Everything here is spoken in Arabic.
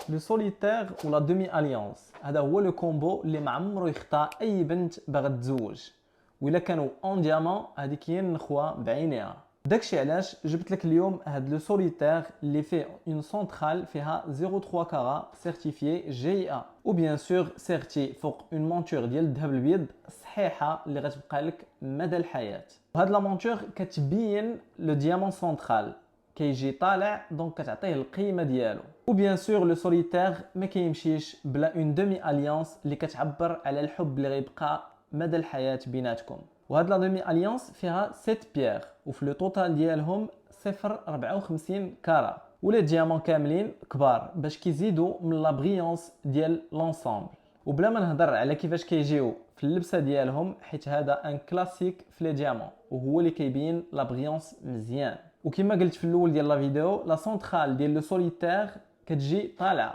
لو سوليتير ولا دومي اليانس هذا هو لو كومبو اللي ما عمرو يخطا اي بنت باغا تتزوج، وإلا كانوا اون ديامون هذيك هي النخوه بعينيها. داكشي علاش جبت لك اليوم هاد لو سوليتير اللي فيه اون سونترال فيها 0.3 كارا سيرتيفيي جي ا، و بيان سور سيرتي فوق اون مونتور ديال الذهب الابيض صحيحه اللي غتبقى لك مدى الحياه. وهاد لا مونتور كتبين لو ديامون سونترال كيجي طالع دونك كتعطيه القيمه ديالو. وبيان سور لو سوليتير ما كيمشيش بلا اون دومي اليانس اللي كتعبر على الحب اللي غيبقى مدى الحياه بيناتكم. وهاد لا دومي اليانس فيها 7 بيير وفي لو توتال ديالهم 0.54 كارا، ولي ديامون كاملين كبار باش كيزيدوا من لا بريونس ديال لونسومبل. وبلا ما نهضر على كيفاش كيجيو في اللبسه ديالهم، حيت هذا ان كلاسيك في لي ديامون وهو اللي كيبين لا بريونس مزيان. وكما قلت في الاول ديال لا فيديو، لا سونترال ديال لو سوليتير كتجي طالعه